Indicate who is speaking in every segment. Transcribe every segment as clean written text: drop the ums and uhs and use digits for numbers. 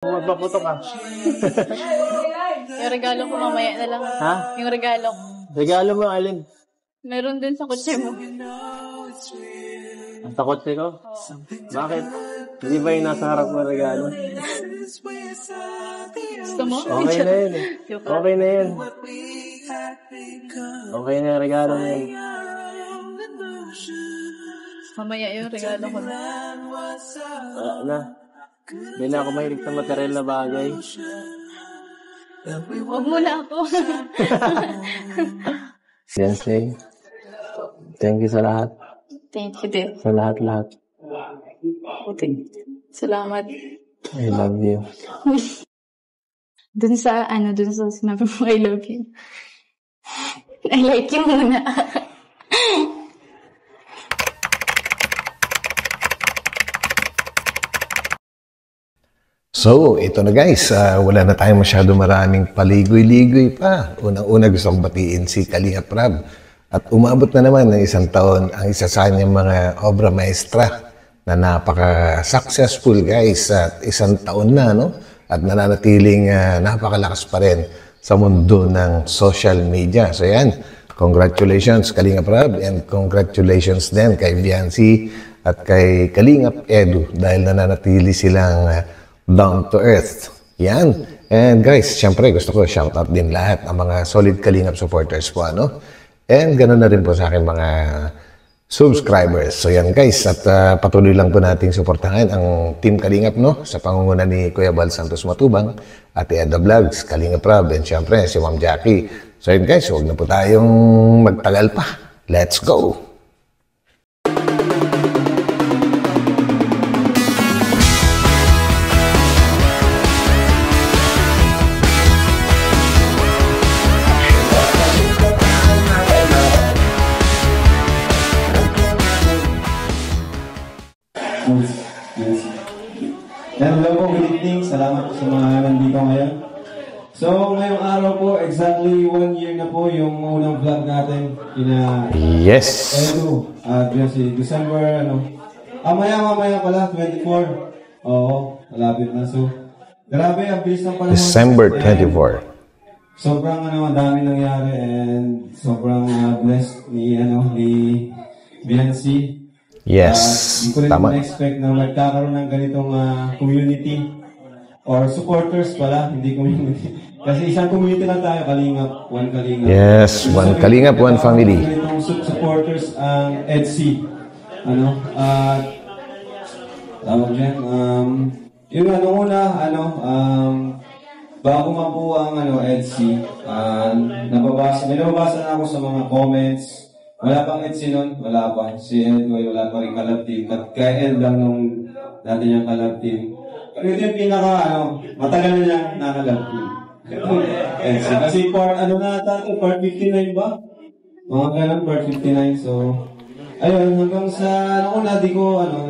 Speaker 1: Magpaputo ka.
Speaker 2: Yung regalo ko mamaya na lang.
Speaker 1: Ha?
Speaker 2: Yung regalo ko.
Speaker 1: Regalo mo, Alin?
Speaker 2: Meron din sa kotse mo.
Speaker 1: Sa kotse ko? Bakit? Hindi ba yung nasa harap mo regalo?
Speaker 2: Gusto mo?
Speaker 1: Okay na yun eh. Okay na yun. Okay na yung regalo na yun.
Speaker 2: Mamaya yung regalo ko.
Speaker 1: Wala na. Hindi na ako mahilig sa material na bagay.
Speaker 2: Huwag mo na ako.
Speaker 1: Sensei, thank you sa lahat.
Speaker 2: Thank you din.
Speaker 1: Sa lahat-lahat.
Speaker 2: Salamat.
Speaker 1: I love you.
Speaker 2: Dun sa sinabi mo, I love you. I like you muna.
Speaker 3: So, ito na guys, wala na tayong masyado maraming paligoy-ligoy pa. Unang-una gusto kong batiin si Kalinga Prab. At umabot na naman ng 1 taon ang isa sa kanyang mga obra maestra na napaka-successful guys. At 1 taon na, no? At nananatiling napakalakas pa rin sa mundo ng social media. So yan, congratulations Kalinga Prab and congratulations din kay Viancy at kay Kalingap Edu dahil nananatili silang down to earth. Yan. And guys, syempre gusto ko shoutout din lahat ang mga solid Kalingap supporters po, ano? And ganoon na rin po sa akin mga subscribers. So yan guys, at patuloy lang po nating suportahan ang Team Kalingap, no? Sa pangunguna ni Kuya Bal Santos Matubang, Ate Edda Vlogs, Kalingap Prab, and syempre si Ma'am Jackie. So yan guys, huwag na po tayong magtagal pa. Let's go!
Speaker 4: Hello po, good evening. Salamat po sa mga nandito ngayon. So, ngayong araw po, exactly 1 year na po yung unang vlog natin.
Speaker 3: Yes!
Speaker 4: Edu, si December, mamaya pala, 24. Oo, malapit na. So, grabe, ang bilis ng panahon.
Speaker 3: December 24.
Speaker 4: Sobrang ang dami nangyari and sobrang blessed ni Viancy.
Speaker 3: Yes,
Speaker 4: hindi ko rin na-expect na magkakaroon ng ganitong community or supporters pala, hindi community. Kasi isang community lang tayo, Kalingap, one Kalingap.
Speaker 3: Yes, one Kalingap, one family.
Speaker 4: Ganitong supporters ang EDC. Tawag dyan, bago man po ang EDC, may nababasa na ako sa mga comments. Wala pang EDC nun, wala pa. Si Edway, wala pa rin collab team. Nag-KL lang nung dati niyang collab team. Pero ito yung matagal na niya na-collab team. EDC. Kasi part 59 ba? Mga ganun, part 59. So, ayun, hanggang sa,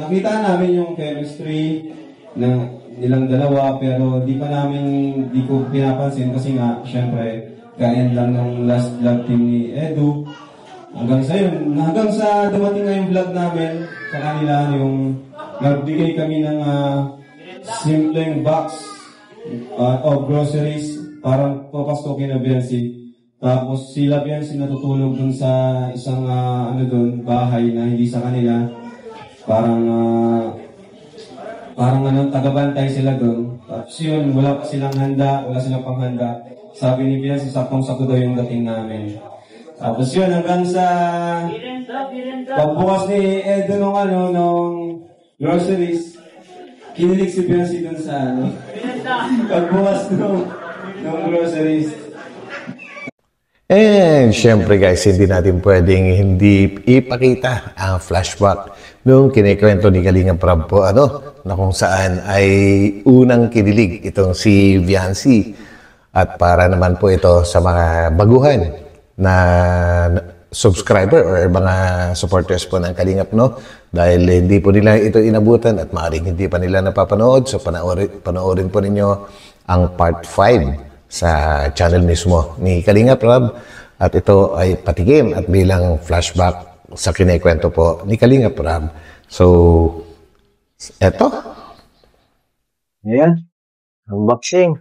Speaker 4: nakita namin yung chemistry ng nilang dalawa, pero di ko pinapansin kasi nga, syempre, KL lang nung last vlog team ni Edu. Hanggang sa dumating na yung vlog namin sa kanila, yung nagbigay kami ng simpleng box of groceries parang papastokin na Viancy. Tapos sila Viancy natutulog dun sa isang bahay na hindi sa kanila. Parang tagabantay sila dun. Tapos yun, wala silang panghanda. Sabi ni Viancy, saktong-sakto daw yung dating namin. Tapos yun, hanggang sa pagbukas ni Edo nung groceries, kinilig si Viancy dun sa pagbukas nung groceries.
Speaker 3: And syempre guys, hindi natin pwedeng hindi ipakita ang flashback nung kinikwento ni Kalinga Prab po, na kung saan ay unang kinilig itong si Viancy. At para naman po ito sa mga baguhan na subscriber or mga supporters po ng Kalingap, no? Dahil hindi po nila ito inabutan at maaaring hindi pa nila napapanood. So panoorin po ninyo ang part 5 sa channel mismo ni Kalingap Prab. At ito ay patikim at bilang flashback sa kinikwento po ni Kalingap Prab. So, eto.
Speaker 1: Ayan. Unboxing.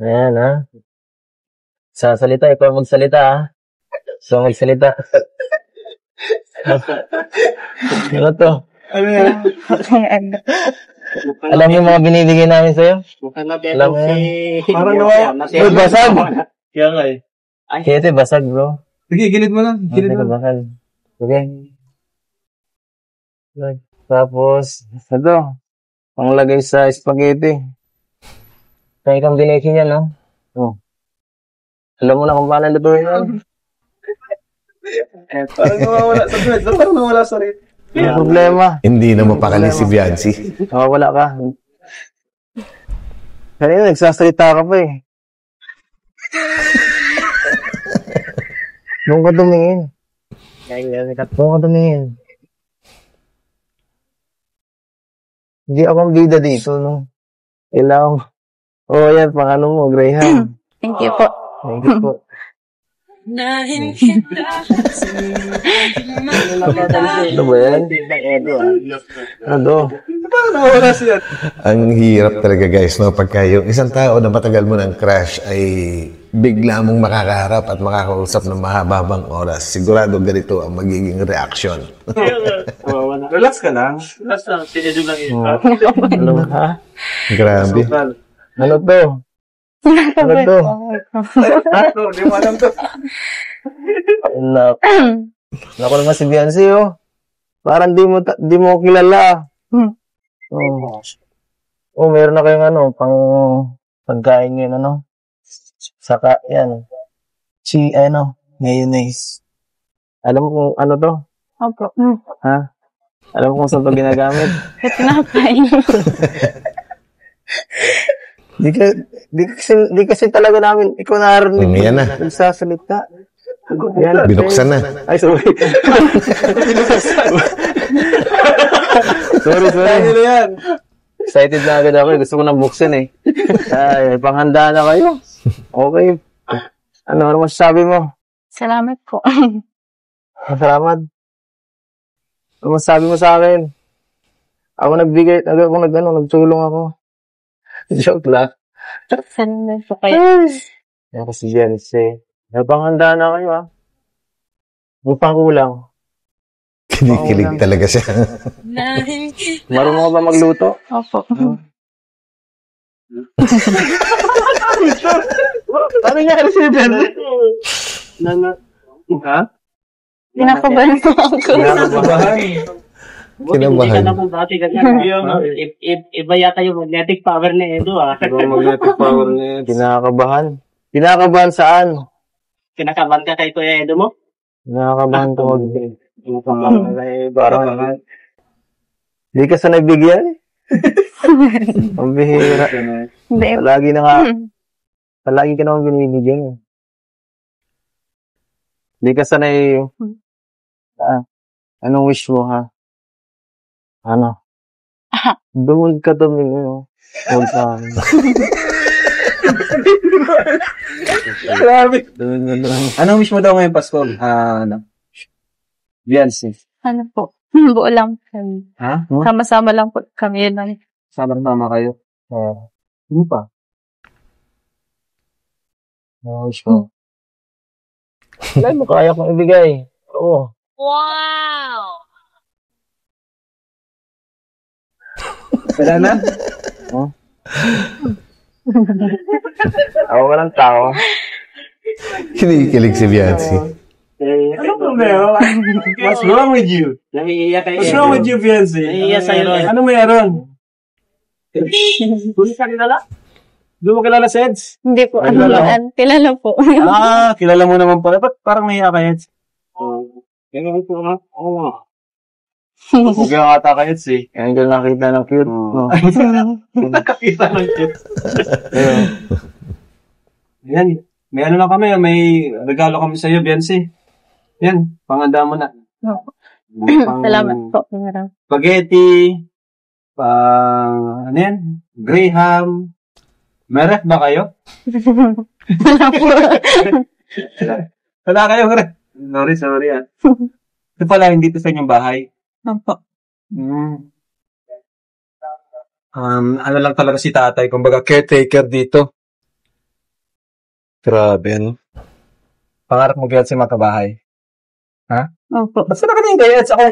Speaker 1: Ayan, ha? Sasalita, ikaw magsalita, ha? So, magsalita. Ano to? Alam mo yung mga binibigay namin sa'yo? Alam mo yan?
Speaker 5: Parang
Speaker 1: Uy, basag!
Speaker 5: Kaya nga eh.
Speaker 1: Kaya ito, basag, bro.
Speaker 5: Sige, gilid mo lang. Gilid
Speaker 1: Basag,
Speaker 5: mo.
Speaker 1: basag. Okay. Tapos, ito. Panglagay sa spaghetti. Kaya kang bineki niya, no? Oh. Alam mo na kung paano lutuin yan.
Speaker 5: Parang nawawala sa red. Parang nawawala sa red.
Speaker 1: May problema.
Speaker 3: Hindi na mapakali si Biancy.
Speaker 1: Nawawala ka. Kanina, nagsasalita ka pa eh. Doon ka tumingin. Doon ka tumingin. Hindi ako ang bida dito, no? Ilaw. Oh, yan, pang mo, Graham.
Speaker 2: Thank you po.
Speaker 1: Thank you po. Ano ba yan? Ano?
Speaker 5: Parang nawawala siya.
Speaker 3: Ang hirap talaga guys, no? Pagka yung isang tao na matagal mo ng crush ay bigla mong makakaharap at makakausap ng mahababang oras. Sigurado ganito ang magiging reaction.
Speaker 5: Relax ka lang. Relax lang. Sinedyo lang yun.
Speaker 1: Ano, ha?
Speaker 3: Grabe.
Speaker 1: Ano to? Ano to?
Speaker 5: Di mo alam to.
Speaker 1: Naku naman si Biancy, oh. Parang di mo kilala. Oh. Oh, meron na kayong ano, pang pagkain yun, ano? Saka, yan. Mayonnaise. Alam mo kung ano to?
Speaker 2: Opo.
Speaker 1: Ha? Alam mo kung saan to ginagamit?
Speaker 2: Tinapay.
Speaker 1: Di kasi talaga namin, ikaw narinig.
Speaker 3: Yan na.
Speaker 1: Nagsasalita. Yan.
Speaker 3: Binuksan na.
Speaker 1: Ay, sorry. sorry.
Speaker 5: Ano yan?
Speaker 1: Excited na agad ako. Gusto ko nang buksan eh. Ay, panghanda na kayo. Okay. Ano masasabi mo?
Speaker 2: Salamat po.
Speaker 1: Salamat. Ano masasabi mo sa akin? Ako nagtulong ako. Joke lang.
Speaker 2: Salamat po kayo.
Speaker 1: Yan kasi Jense. Panghanda na kayo, ha? May pangkulang.
Speaker 3: Kinikilig talaga siya.
Speaker 1: Marunong ka ba magluto?
Speaker 2: Opo.
Speaker 5: Ano nga kasi Ben? Ha?
Speaker 2: Pinakabahan po ako.
Speaker 1: Kinakabahan.
Speaker 3: Kinabahan.
Speaker 6: Iba yata yung magnetic power ni Edo, ah.
Speaker 5: Magnetic power niya.
Speaker 1: Kinakabahan. Kinakabahan saan?
Speaker 6: Kinakabahan ka kay Kuya Edo mo?
Speaker 1: Kinakabahan ko parang hindi ka sanay bigyan. Ang bihira.
Speaker 2: Hindi.
Speaker 1: Palagi ka naman binibigyan. Hindi ka sanay. Anong wish mo, ha? Ano? Dumul ka tumingin, huwag sa akin.
Speaker 5: Grabe.
Speaker 1: Dumul.
Speaker 5: Anong wish mo daw ngayong Pasko? Ano? Biancy.
Speaker 2: Ano po? Buo lang kami.
Speaker 5: Ha?
Speaker 2: Sama-sama lang po kami yun lang.
Speaker 5: Sama-sama kayo. Ano pa?
Speaker 1: Anong wish mo? Wala mo, kaya kong ibigay. Oo.
Speaker 2: Wow!
Speaker 5: Wala na?
Speaker 1: Ako ka ng tao.
Speaker 3: Kinikilig si Biancy.
Speaker 5: Ano problema? What's wrong with you?
Speaker 6: Naiiyak kay
Speaker 5: What's wrong with you, Biancy?
Speaker 6: Naiiyak sa'yo, Ron.
Speaker 5: Ano meron?
Speaker 6: Hindi ka nila?
Speaker 5: Di mo kilala si Eds?
Speaker 2: Hindi po.
Speaker 5: Ay, kilala ko.
Speaker 2: Kilala po.
Speaker 5: Kilala mo naman pala. Ba't parang nahiya ka, Eds?
Speaker 6: Ganyan po nga. Oo nga.
Speaker 5: Huwag yung ata ka, Eds eh.
Speaker 1: Ngayon ko nakita ng cute. No.
Speaker 5: Nakakita ng cute. Yan. May ano lang kami. May regalo kami sa'yo, Biancy. Yan. Panganda mo na.
Speaker 2: Salamat po. Marami.
Speaker 5: Spaghetti. Ano yan? Graham. May ref ba kayo?
Speaker 2: Wala po.
Speaker 5: Wala kayo, ref. Sorry ah. Ito pala, hindi ito sa inyong bahay.
Speaker 2: Opo.
Speaker 5: Ano lang talaga si tatay, kumbaga caretaker dito. Grabe, ano? Pangarap mo Biancy magkabahay? Ha?
Speaker 2: Opo.
Speaker 5: Ba't ka nakatingin kaya? Ako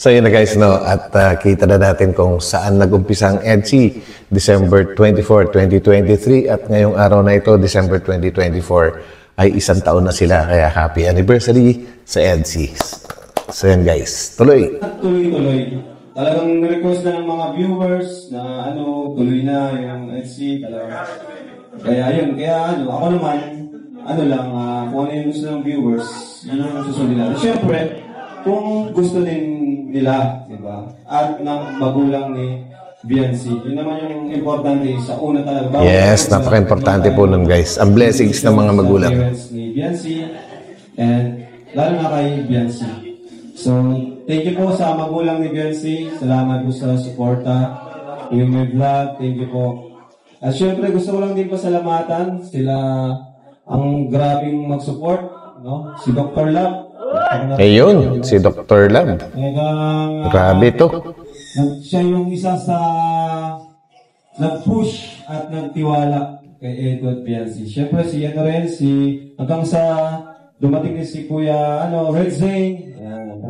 Speaker 3: So yun na guys, no? At kita na natin kung saan nag-umpisa ang EDSI, December 24, 2023. At ngayong araw na ito, December 2024, ay 1 taon na sila. Kaya happy anniversary sa EDSI. So yan guys, tuloy.
Speaker 4: Tuloy-tuloy. Talagang request na ng mga viewers na tuloy na yung EDSI. Kaya yun, ako naman, kung ano yung gusto ng viewers, yun yung susundin natin. Siyempre, kung gusto din nila, di ba? At ng magulang ni Biancy. Yun naman yung importante sa una talaga.
Speaker 3: Yes, napaka-importante po nun guys. Ang blessings ng mga magulang.
Speaker 4: Ni Biancy and lalo na kay Biancy. So, thank you po sa magulang ni Biancy. Salamat po sa suporta. Yung may vlog, thank you po. At syempre, gusto ko lang din pasalamatan sila ang grabing mag-support, no? Si Dr. Love.
Speaker 3: Ayun, si Dr. Lab. Grabe to.
Speaker 4: Siya yung isa sa nag-push at nagtiwala kay Edward Biancy. Siyempre hanggang sa dumating din si Kuya Red Zane.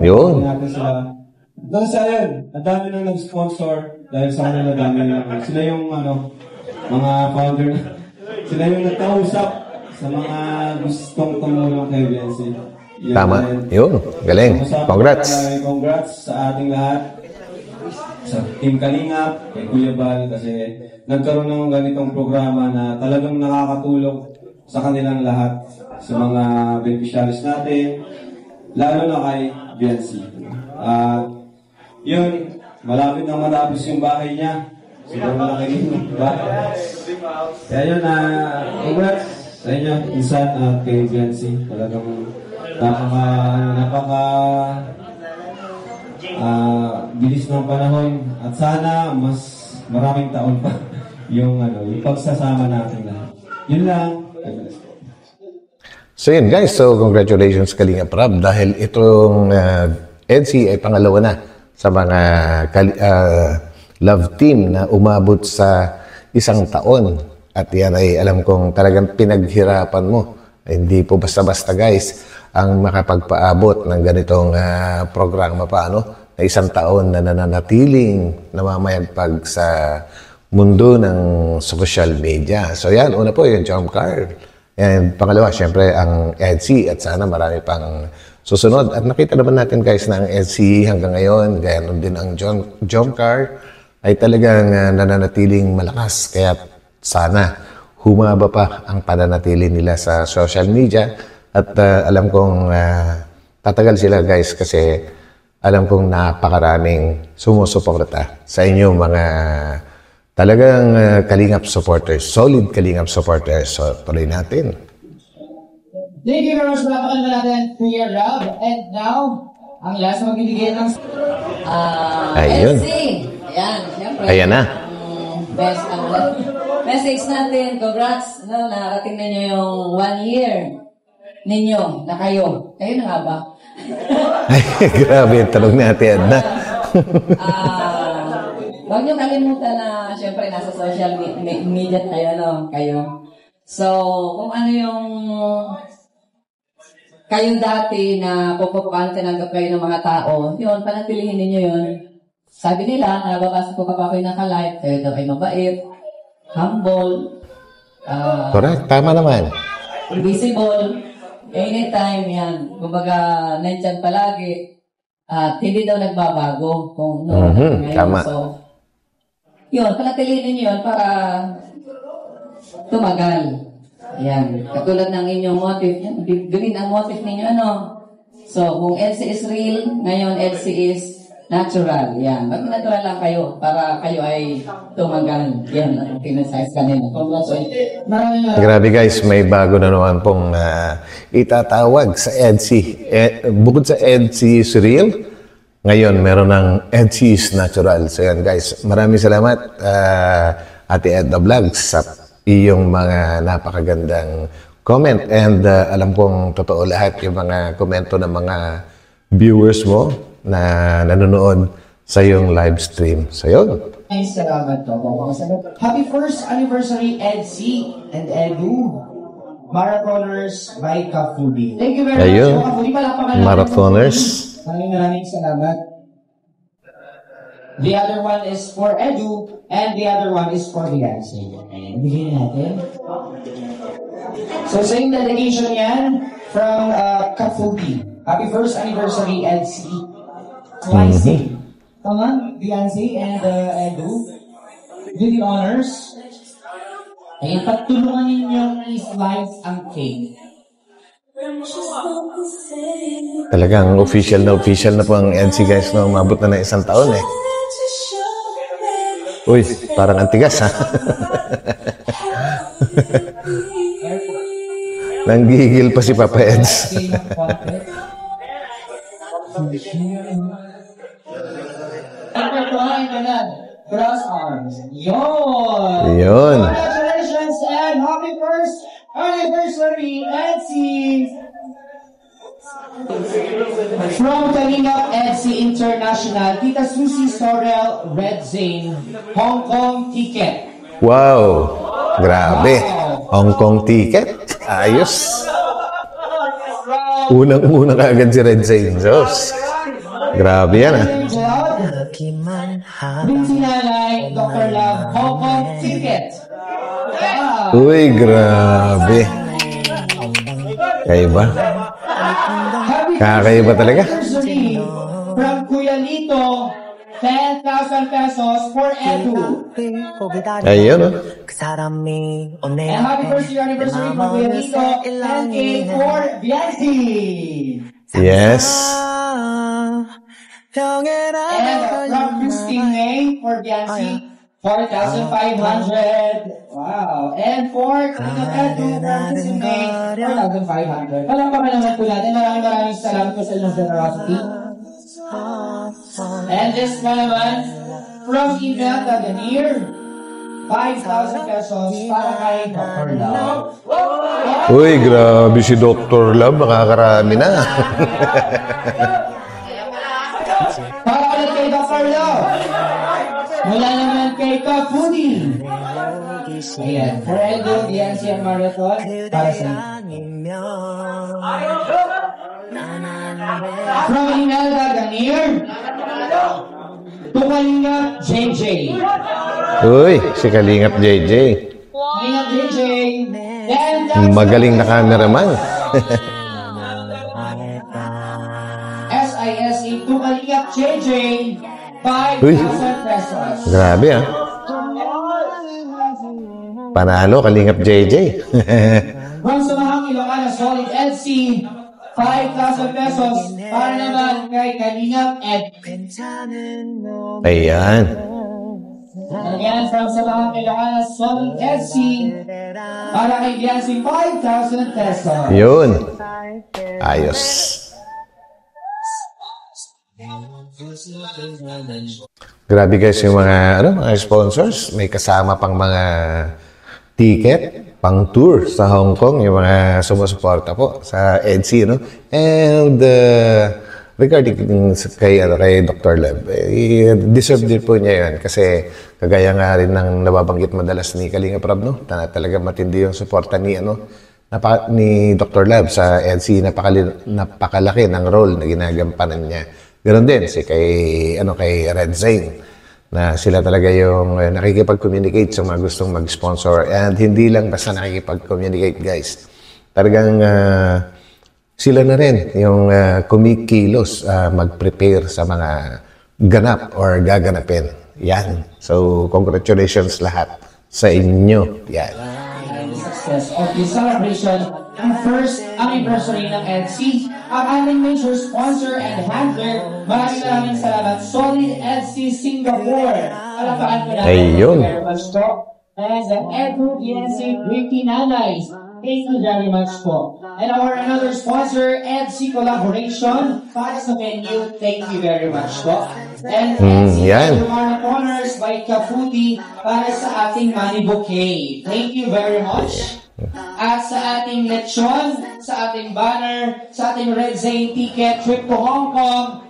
Speaker 3: Yun.
Speaker 4: Hanggang sa yun, ang dami nang nag-sponsor dahil sa kanila dami sila yung mga founder. Sila yung nagkausap sa mga gustong tumulong kay Biancy.
Speaker 3: Tama. Yun. Galing. Congrats.
Speaker 4: Congrats sa ating lahat. Sa Team Kalingap, kay Kuya Bal, kasi nagkaroon ng ganitong programa na talagang nakakatulong sa kanilang lahat, sa mga beneficiaries natin, lalo na kay Biancy. Yun, malapit na matapos yung bahay niya. Siguro malaki yung bahay. Kaya yun, congrats sa inyo, Insan at kay Biancy. Talagang napaka bilis ng panahon at sana mas maraming taon pa yung pagsasama natin lahat. Yun lang.
Speaker 3: So yun guys, so congratulations Kalinga Prab dahil itong EDSI ay pangalawa na sa mga love team na umabot sa 1 taon. At yan ay alam kong talagang pinaghirapan mo. Hindi po basta-basta guys ang makapagpaabot ng ganitong programa pa, na 1 taon na nananatiling namamayagpag sa mundo ng social media. So yan, una po yung jump card. And pangalawa, syempre ang EDSI at sana marami pang susunod. At nakita naman natin guys na ang EDSI hanggang ngayon, gaya nun din ang jump card, ay talagang nananatiling malakas. Kaya sana humaba pa ang pananatili nila sa social media. At alam kong tatagal sila guys kasi alam kong napakaraming sumusuporta sa inyong mga talagang Kalingap supporters, solid Kalingap supporters. So tuloy natin.
Speaker 7: Thank you very much. Napakalaman natin Kuya Rob. And now, ang last magbibigay ng
Speaker 3: Ayun.
Speaker 8: Ayan, siyempre.
Speaker 3: Ayan na.
Speaker 8: Best message natin. Congrats. Narating na nyo yung 1 year ninyo na kayo. Kayo na nga ba?
Speaker 3: Ay, grabe yung tanong natin, Edna.
Speaker 8: Huwag nyo kalimutan na siyempre nasa social media kayo. So, kung ano yung kayo dati na paano tinanggap kayo ng mga tao, yun, panatilihin ninyo yun. Sabi nila, nababasa ko pa kayo naka-live, kayo daw ay mabait, humble,
Speaker 3: Correct, tama naman.
Speaker 8: visible, anytime yan. Kumbaga, nandyan palagi. At hindi daw nagbabago kung ngayon.
Speaker 3: Tama.
Speaker 8: So, yun, panatilihin ninyo yun para tumagal. Ayan. Katulad ng inyong motive. Yan, ganun ang motive ninyo, So, kung EDSI is real, ngayon EDSI is natural. Yan. Mag-natural lang kayo para kayo ay tumagal. Yan ang pinasize kanina. Congratulations. Maraming
Speaker 3: Grabe guys, may bago na naman pong itatawag sa EDSI. Bukod sa EDSI is real, ngayon meron ng EDSI is natural. So yan guys, maraming salamat Ate Edna Vlogs sa iyong mga napakagandang comment. And alam kong totoo lahat yung mga komento ng mga viewers mo na nanonood sa iyong live stream. So, yun.
Speaker 7: Ay, salamat po. Happy first anniversary, EDC and Edu. Marathoners by Kafubi. Thank you very
Speaker 3: Ayun.
Speaker 7: much. Kafubi, palakpakan natin.
Speaker 3: Marathoners.
Speaker 7: Maraming salamat. The other one is for Edu, and the other one is for Beyonce. Ayan, bigyan natin. So, same delegation yan from Kafubi. Happy first anniversary, EDC. YC. Tama? Beyonce and Edu. Do the honors. Ayan, pagtulungan ninyong i-slice ang cake.
Speaker 3: Talagang official na po ang NC guys na umabot na ng 1 taon eh. Uy, parang antigas ha. Nanggigil pa si Papa Eds.
Speaker 7: Cross arms. Yun!
Speaker 3: Yun.
Speaker 7: Congratulations and happy first anniversary, Etsy! From Kalingap Etsy International, Tita Susie Sorel Red Zane, Hong Kong ticket.
Speaker 3: Wow! Grabe. Hong Kong ticket. Ayos. Unang-una kaagad si Red Zane. Diyos. Grabe yan ah.
Speaker 7: Binti Nanay, Dr. Love, Hong Kong ticket. Wow!
Speaker 3: Uy, grabe. Kaiba. Kakaiba talaga.
Speaker 7: From Kuya Lito, 10,000 pesos for Edu.
Speaker 3: Ayun oh.
Speaker 7: And happy first year anniversary from Kuya Lito, 10K for Bianchi.
Speaker 3: Yes.
Speaker 7: And from Christine May for Bianchi, 4,500. Wow. And for Kalingap Edu from Christine May, 4,500. Palakpakan naman po natin. Maraming salamat po sa inyong generosity. And this one naman, from Imelda Ganir, 5,000 pesos para kay Dr. Love.
Speaker 3: Uy, grabe si Dr. Love. Makakarami na.
Speaker 7: Para ulit kay Dr. Love. Mula naman kay Kapudi. Ayan, for Edu, Bianchi, and Marathon, para sa inyo. From Imelda Ganir, to Kalingap JJ.
Speaker 3: Uy, si Kalingap JJ.
Speaker 7: Kalingap JJ.
Speaker 3: Magaling na cameraman.
Speaker 7: SISE to Kalingap JJ, 5,000 pesos.
Speaker 3: Grabe ah. Panalo, Kalingap JJ.
Speaker 7: From Samahang Ilocana Solid LC, 5,000 pesos para naman kay Kalingap Ed.
Speaker 3: Ayan.
Speaker 7: Again, from Samahang Ilocana Solid LC, para kay Biancy, 5,000 pesos.
Speaker 3: Yun. Ayos. Grabe guys yung mga sponsors. May kasama pang mga ticket, pang tour sa Hong Kong, yung mga sumusuporta po sa EDC, no? And regarding kay Dr. Love, deserve din po niya yan kasi kagaya nga rin ng nababanggit madalas ni Kalingap Rab, no? Talaga matindi yung suporta ni ni Dr. Love sa EDC. Napakalaki ng role na ginagampanan niya. Ganon din si kay Red Zane, na sila talaga yung nakikipag-communicate sa mga gustong mag-sponsor. And hindi lang basta nakikipag-communicate, guys. Talagang sila na rin yung kumikilos mag-prepare sa mga ganap or gaganapin. Yan. So, congratulations lahat sa inyo. Yan.
Speaker 7: Success of the celebration ang first anniversary ng EDC, ang aming major sponsor and handler. Maraming salamat, Solid EDC Singapore. Alapakan ko natin.
Speaker 3: Ayun.
Speaker 7: Very much po. And the Edu EDC Ricky Nanays. Thank you very much po. And our another sponsor, EDC Collaboration, para sa venue. Thank you very much po. And EDC Marathoners by Kafuti para sa ating money bouquet. Thank you very much. At sa ating lechon, sa ating banner, sa ating Red Zane ticket trip to Hong Kong,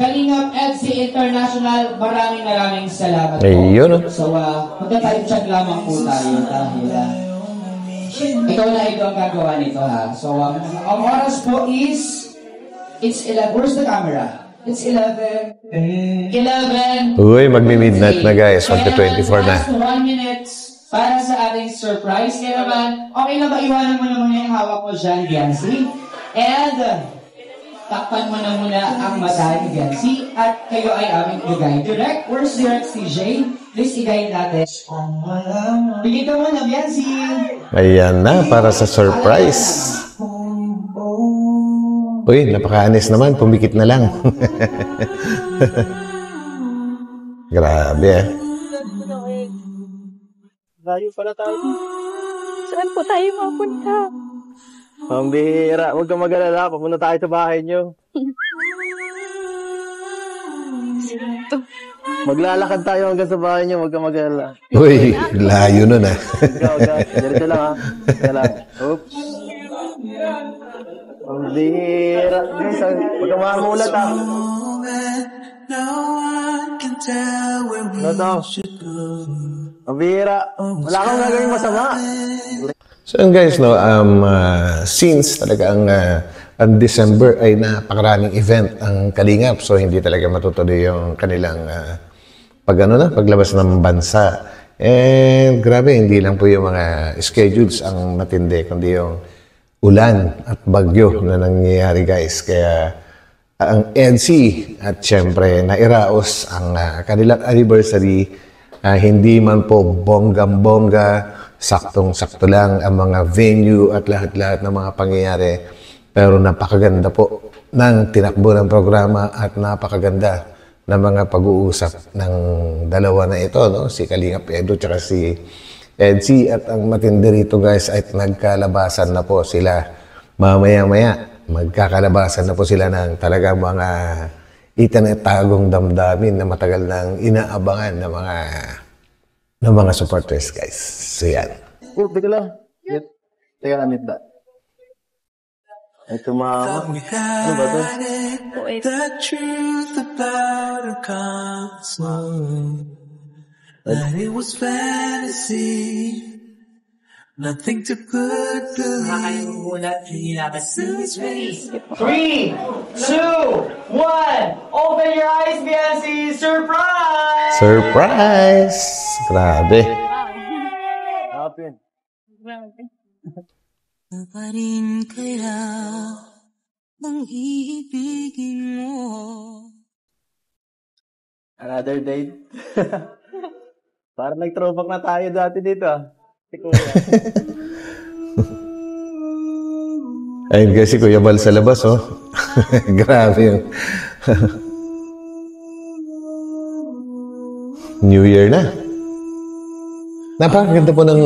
Speaker 7: Kalingap EDSI International, maraming salamat po.
Speaker 3: Ayun, oh.
Speaker 7: So, magta-time check lamang po tayo dahil ikaw na ito ang gagawa nito ha. So, ang oras po is, it's 11, where's the camera? It's 11.
Speaker 3: Uy, magmi-midnight na guys. Magta-24 na.
Speaker 7: Last 1 minute para sa ating surprise. Kaya naman, okay na ba iwanan mo na muna yung hawak mo dyan, Biancy? And, takpan mo na muna ang mata ni Biancy at kayo ay aming i-guide. Direct, where's Direct CJ? Please i-guide natin. Bigyan ka muna, Biancy.
Speaker 3: Ayan na, para sa surprise. Uy, napaka-anis naman. Pumikit na lang. Grabe eh.
Speaker 1: Layo pala tayo.
Speaker 2: Saan po tayo mapunta?
Speaker 1: Pambihira. Huwag kang mag-alala. Papunta tayo sa bahay niyo. Maglalakad tayo hanggang sa bahay niyo. Huwag kang mag-alala.
Speaker 3: Uy, layo nun ah.
Speaker 1: Huwag. Diretso lang ha. Diretso lang. Oops. Pambihira. Guys, huwag kang mamulat ha. Ano to? Pambihira. Wala kang gagawin masama.
Speaker 3: So yun guys, no, since talaga ang December ay napakaraming event ang Kalingap, so hindi talaga matutuloy yung kanilang paglabas ng bansa. And grabe, hindi lang po yung mga schedules ang matindi, kundi yung ulan at bagyo na nangyayari guys. Kaya ang EDSI at syempre nairaos ang kanilang anniversary, hindi man po bonggang-bongga, saktong-sakto lang ang mga venue at lahat-lahat ng mga pangyayari. Pero napakaganda po ng tinakbo ng programa at napakaganda ng mga pag-uusap ng dalawa na ito, no? Si Kalingap Edo at si EDSI. At ang matindi rito guys ay nagkalabasan na po sila mamaya-maya. Magkakalabasan na po sila ng talagang mga itinatagong damdamin na matagal nang inaabangan ng mga supporters, guys. So, yan.
Speaker 1: Oh, teka lang. Teka lang, Nita. Ay, tumama. Ano ba ito?
Speaker 7: Nothing to put muna. 3, 2, 1. Open your eyes, Biancy. Surprise!
Speaker 3: Surprise! Grabe.
Speaker 1: Happen.
Speaker 9: Pa rin kaya ng ibigin mo.
Speaker 1: Another date. Parang nag-throwback na tayo dati dito ah. Si Kuya.
Speaker 3: Ayun guys, si Kuya Bal sa labas, oh. Grabe yung... New Year na. Napakaganda po ng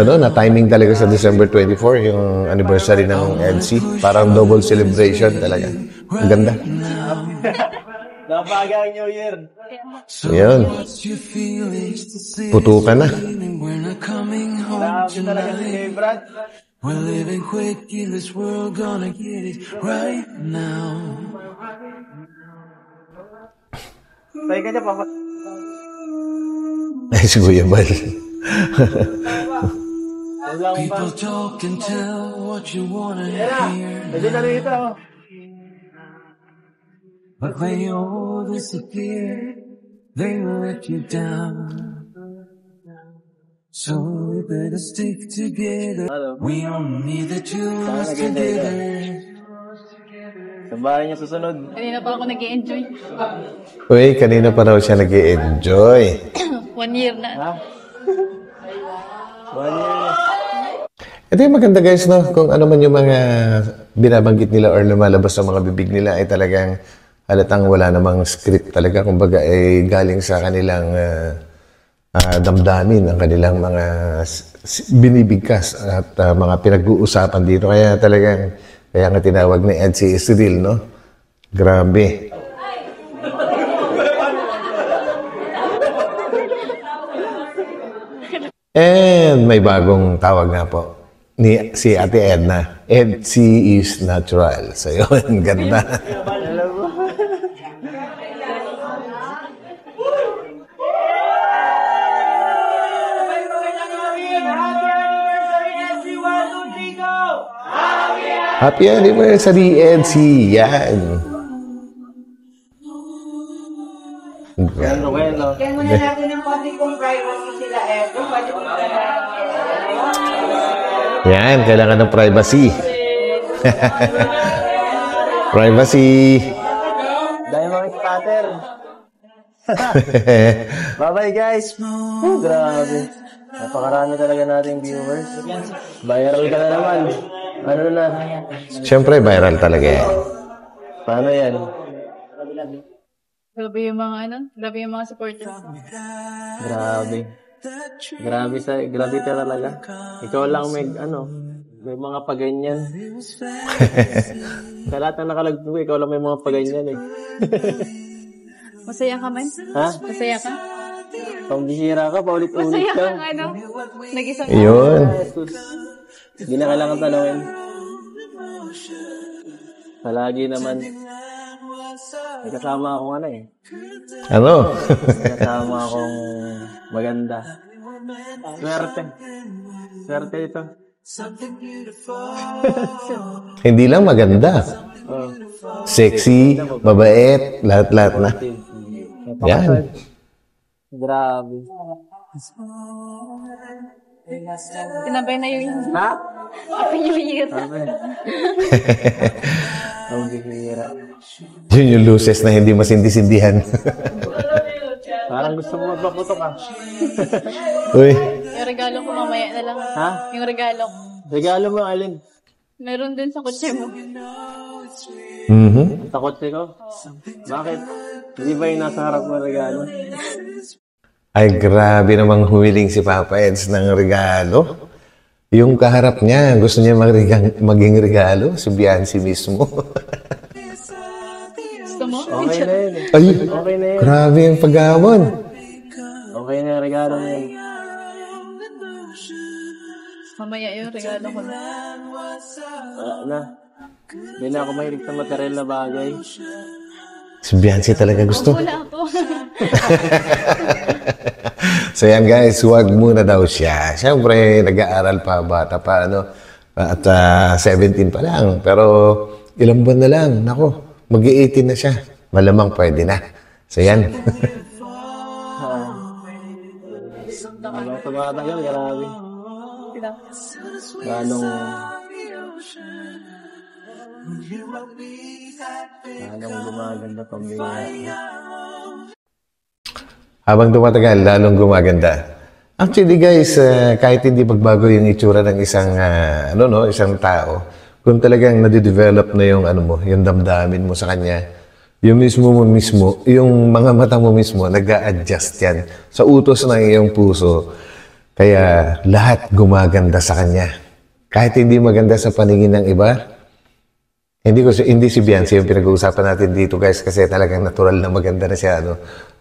Speaker 3: na timing talaga sa December 24 yung anniversary ng EDSI. Parang double celebration talaga. Ang ganda.
Speaker 1: Napagang New Year.
Speaker 3: Ayun. Putukan na.
Speaker 1: Grabe talaga si Brad.
Speaker 9: We're living quick in this world, gonna get it right now.
Speaker 1: Tayo ka niya, Papa.
Speaker 3: Ay, si Kuya Bal.
Speaker 9: People talk and tell what you wanna hear.
Speaker 1: Pwede na rito.
Speaker 9: But when you all disappear, they will let you down. So we better stick together. We only need the two of us together.
Speaker 1: Sa bahay niya susunod.
Speaker 2: Kanina pa ako nag-i-enjoy.
Speaker 3: Uy, kanina pa raw siya nag-i-enjoy.
Speaker 2: 1 year na.
Speaker 1: Ha? 1 year.
Speaker 3: Ito yung maganda guys, no? Kung ano man yung mga binabanggit nila or lumalabas sa mga bibig nila ay talagang halatang wala namang script talaga. Kumbaga ay galing sa kanilang damdamin, ang kanilang mga binibigkas at mga pinag-uusapan dito. Kaya talagang, kaya nga tinawag na EDSI is real, no? Grabe. And may bagong tawag nga po ni si Ate Edna. Edsy is natural. So yun, ganda. Happy anniversary, Edsy! Yan!
Speaker 6: Bueno.
Speaker 10: Kaya muna natin ng konti kong privacy sila, Edo. Pwede ko
Speaker 3: Yan, kailangan ng privacy. Privacy!
Speaker 1: Dahil mga scatter. Bye-bye guys. Grabe. Napakarami talaga nating viewers. Viral ka na naman. Ano na?
Speaker 3: Siyempre, viral talaga yan.
Speaker 1: Paano yan?
Speaker 2: Grabe yung mga grabe yung mga supporters.
Speaker 1: Grabe. Grabe ka talaga. Ikaw lang may mga paganyan. Sa lahat na nakalagpo, ikaw lang may mga paganyan eh.
Speaker 2: Masaya ka man?
Speaker 1: Ha?
Speaker 2: Masaya ka?
Speaker 1: Pambihira ka, paulit-ulit
Speaker 2: Masaya
Speaker 1: ka.
Speaker 2: ka nag-isang
Speaker 3: Yun.
Speaker 1: Hindi na kailangan tanongin. Palagi naman. May kasama akong
Speaker 3: Ano?
Speaker 1: May kasama akong maganda. Swerte ito.
Speaker 3: Hindi lang maganda. Sexy, mabait, lahat-lahat na. Yan.
Speaker 1: Grabe.
Speaker 2: Tinabay na yung
Speaker 1: Ha?
Speaker 2: Happy New Year.
Speaker 1: Ang bihira.
Speaker 3: Yun yung loses na hindi masindi-sindihan.
Speaker 1: Parang gusto mo magpaputok ah.
Speaker 3: Uy.
Speaker 2: Yung regalo ko mamaya na lang.
Speaker 1: Ha?
Speaker 2: Yung regalo.
Speaker 1: Regalo mo, Alin?
Speaker 2: Meron din sa kotse mo.
Speaker 3: Mm-hmm.
Speaker 1: Sa kotse ko? Bakit? Hindi ba yung nasa harap mo regalo?
Speaker 3: Ay, grabe namang humiling si Papa Eds ng regalo. Yung kaharap niya, gusto niya maging regalo, si Biancy mismo.
Speaker 2: Gusto mo?
Speaker 1: Okay na yun eh.
Speaker 3: Ay,
Speaker 1: Okay na yun.
Speaker 3: grabe yung paggamon.
Speaker 1: Okay na yung regalo na yun.
Speaker 2: Mamaya yung regalo ko.
Speaker 1: Wala na. Hindi na ako mahilig sa material na bagay.
Speaker 3: Si Biancy talaga gusto.
Speaker 2: Wala ako.
Speaker 3: So yan guys, huwag muna daw siya. Siyempre, nag-aaral pa, bata pa, at 17 pa lang. Pero ilang buwan na lang, nako, mag-18 na siya. Malamang pwede na. So yan.
Speaker 1: Habang tumatagal, grabe. Ganong gumaganda pambihira.
Speaker 3: Habang tumatagal, lalong gumaganda. Actually guys, kahit hindi magbago yung itsura ng isang tao, kung talagang nade-develop na yung yung damdamin mo sa kanya, yung yung mga mata mo mismo, nag-a-adjust yan sa utos ng iyong puso. Kaya lahat gumaganda sa kanya. Kahit hindi maganda sa paningin ng iba, hindi si Biancy yung pinag-uusapan natin dito guys, kasi talagang natural na maganda na siya.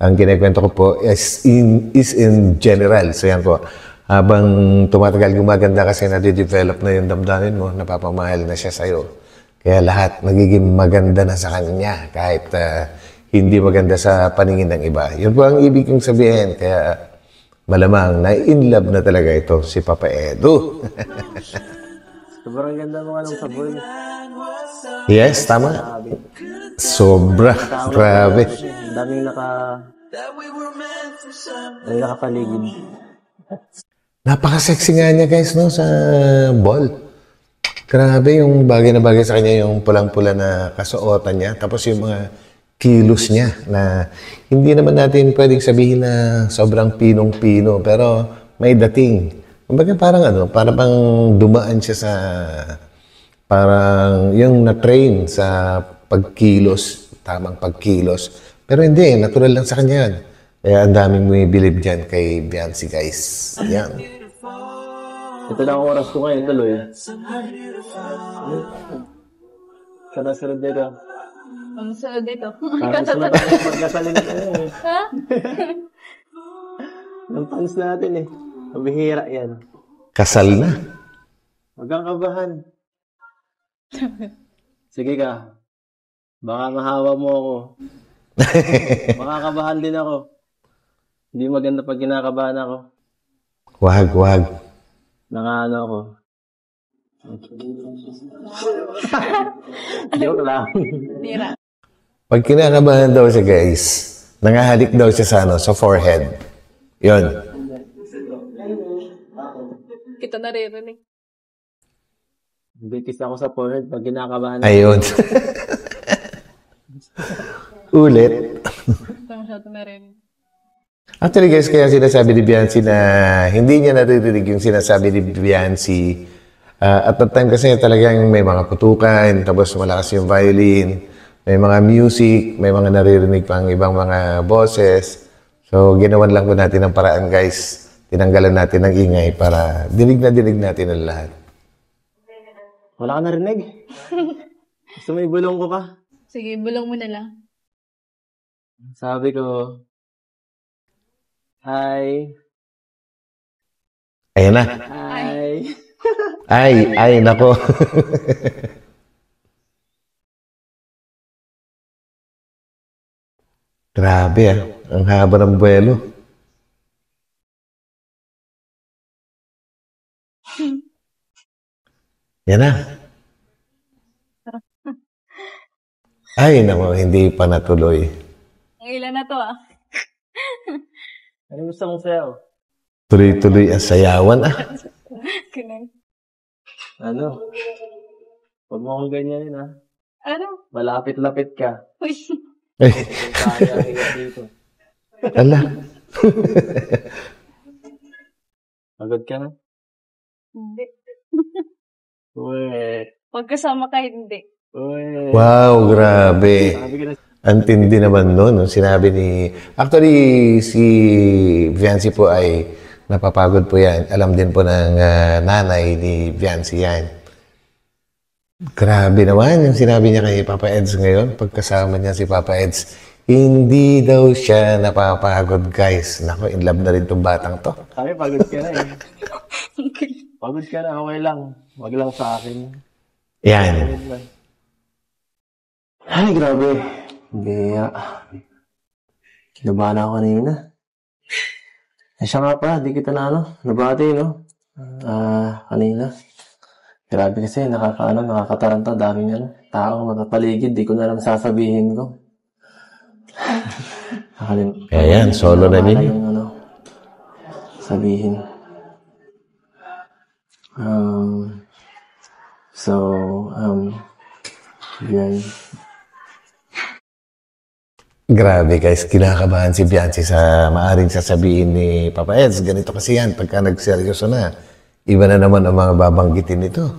Speaker 3: Ang kinikwento ko po is in general. So yan po, habang tumatagal gumaganda kasi nade-develop na yung damdamin mo, napapamahal na siya sa'yo. Kaya lahat nagiging maganda na sa kanya kahit hindi maganda sa paningin ng iba. Yun po ang ibig kong sabihin. Kaya malamang na-in love na talaga ito si Papa Edu.
Speaker 1: Sobrang ganda mo ng sabon.
Speaker 3: Yes, tama. Sobra. Grabe.
Speaker 1: Daming nakapaligid.
Speaker 3: Napaka-sexy nga niya guys, sa ball. Grabe yung bagay na bagay sa kanya, yung pulang-pula na kasuotan niya. Tapos yung mga kilos niya na hindi naman natin pwedeng sabihin na sobrang pinong-pino, pero may dating. Kumbaga parang bang dumaan siya sa parang yung na-train sa pagkilos, tamang pagkilos. Pero hindi, natural lang sa kanya yan. Kaya ang daming bumibilib dyan kay Biancy guys. Yan.
Speaker 1: Ito lang ang oras ko ngayon, tuloy. Sunod dito.
Speaker 2: Ang sunod dito.
Speaker 1: Parang sunod tayo pagkasalin na
Speaker 2: Ha?
Speaker 1: Ang pants natin eh. Mabihira yan.
Speaker 3: Kasal na.
Speaker 1: Huwag kang kabahan. Sige ka. Baka mahawa mo ako. Makakabahan din ako. Hindi maganda pag kinakabahan ako.
Speaker 3: Wag.
Speaker 1: Nakaano ako. Joke lang.
Speaker 2: Tira.
Speaker 3: Pag kinakabahan daw siya, guys, nangahalik daw siya sa forehead. Yun.
Speaker 2: Kita naririnig.
Speaker 1: Bikis ako sa forehead pag kinakabahan.
Speaker 3: Ayun. Ulit.
Speaker 2: Ito masyado naririnig.
Speaker 3: Actually, guys, kaya sinasabi ni Biancy na hindi niya naririnig yung sinasabi ni Biancy. At that time kasi talagang may mga putukan, tapos malakas yung violin, may mga music, may mga naririnig pang ibang mga boses. So, ginawan lang po natin ng paraan, guys. Tinanggalan natin ng ingay para dinig na dinig natin ang lahat.
Speaker 1: Wala ka narinig? Gusto mo ibulong ko ka?
Speaker 2: Sige, bulong mo na lang.
Speaker 1: Sabi ko, hi.
Speaker 3: Ayan na.
Speaker 1: Hi.
Speaker 3: Ay, nako. Grabe ang haba ng buwelo. Yan na. Ay, nako, hindi pa natuloy.
Speaker 2: Ang ilan na to
Speaker 1: Ano gusto mong sayaw?
Speaker 3: Tuloy-tuloy ang sayawan
Speaker 2: Ganun.
Speaker 1: Ano? Huwag mo akong ganyanin
Speaker 2: Ano?
Speaker 1: Malapit-lapit ka.
Speaker 2: Uy.
Speaker 3: Ay,
Speaker 1: Kaya hingat dito.
Speaker 3: ala.
Speaker 1: Pagod ka na?
Speaker 2: Hindi.
Speaker 1: Uy.
Speaker 2: Pag kasama ka, hindi.
Speaker 1: Uy.
Speaker 3: Wow, grabe.
Speaker 1: Sabi ka na.
Speaker 3: Ang tindi naman nun. Sinabi ni... Actually, si Viancy po ay napapagod po yan. Alam din po ng nanay ni Viancy yan. Grabe naman yung sinabi niya kay Papa Eds ngayon. Pagkasama niya si Papa Eds, hindi daw siya napapagod, guys. Nako, in love na rin tong batang to.
Speaker 1: Sabi, pagod ka na Pagod ka na, okay lang. Wag lang sa akin.
Speaker 3: Yan.
Speaker 1: Ay, grabe. Biya. Kinabahan ako kanina. Siya nga pala, di kita na nabati, no? Kanina. Grabe kasi, nakakataranta, daming taong makapaligid, di ko na lang sasabihin ko.
Speaker 3: Ayan, solo na din.
Speaker 1: Yung sabihin. Yan.
Speaker 3: Grabe guys, kinakabahan si Biancy sa maaring sasabihin ni Papa Eds. Ganito kasi yan, pagka nagseryoso na, iba na naman ang mga babanggitin nito.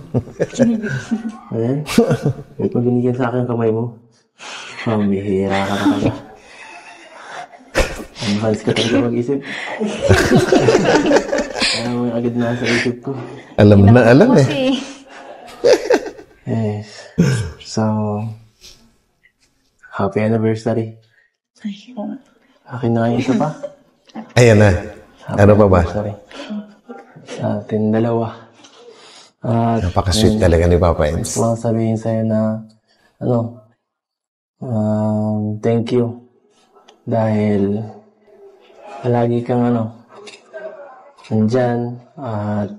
Speaker 1: Ayan. Wait mo binigyan sa akin kamay mo. Bihira ka talaga. Ang halis ka talaga mag-isip. Kaya mo agad na sa isip ko.
Speaker 3: Alam na alam eh.
Speaker 1: Yes. So, happy anniversary. Akin na ngayon isa pa.
Speaker 3: Ayan na. Ano pa ba?
Speaker 1: Sorry. Sa atin dalawa.
Speaker 3: Napaka-sweet talaga ni Papa Eds.
Speaker 1: Gusto ko sabihin sa'yo na, thank you. Dahil, palagi kang nandyan, at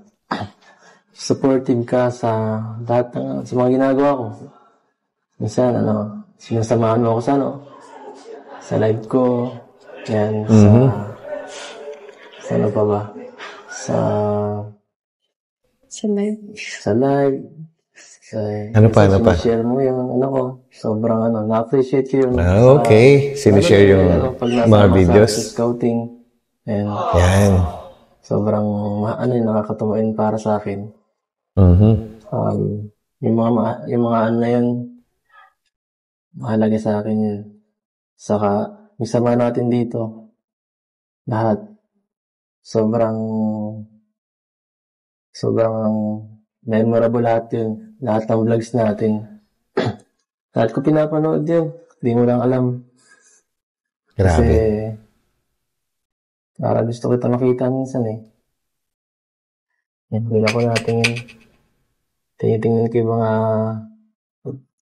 Speaker 1: supportive ka sa lahat sa mga ginagawa ko. Minsan, sinasamahan mo ako sa live ko, yan, sa ano pa ba? Sa live.
Speaker 3: Ano pa?
Speaker 1: Share mo yung ko. Sobrang na-appreciate ko yung...
Speaker 3: Okay. Sinishare yung mga videos.
Speaker 1: Sa scouting. And,
Speaker 3: yan.
Speaker 1: Sobrang, nakakatumain para sa akin. Yung mga na yun, mahalaga sa akin yun. Saka, yung sama natin dito, lahat, sobrang memorable lahat yun. Lahat ng vlogs natin. Lahat ko pinapanood yun. Hindi mo lang alam.
Speaker 3: Grabe.
Speaker 1: Kasi, gusto kita makita minsan eh. Yan, wala ko natin yun. Tinitingnan ko yung mga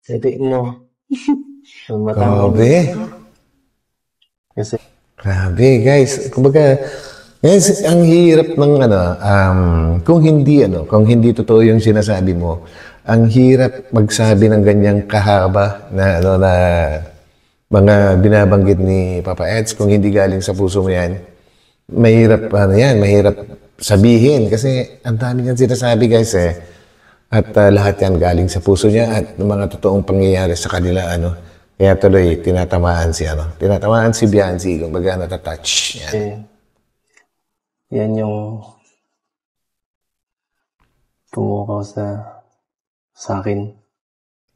Speaker 1: titik mo. Yung mata mo.
Speaker 3: Grabe.
Speaker 1: Kasi,
Speaker 3: Grabe, guys. Kumbaga, guys, ang hirap ng kung hindi totoo yung sinasabi mo, ang hirap magsabi ng ganyang kahaba na mga binabanggit ni Papa Eds. Kung hindi galing sa puso mo yan, mahirap sabihin kasi ang dami niyang sinasabi, guys, At lahat yan galing sa puso niya at ng mga totoong pangyayari sa kanila, Kaya tuloy, tinatamaan si Biancy, kumbaga natatouch. Yan.
Speaker 1: yan yung tumukaw sa akin.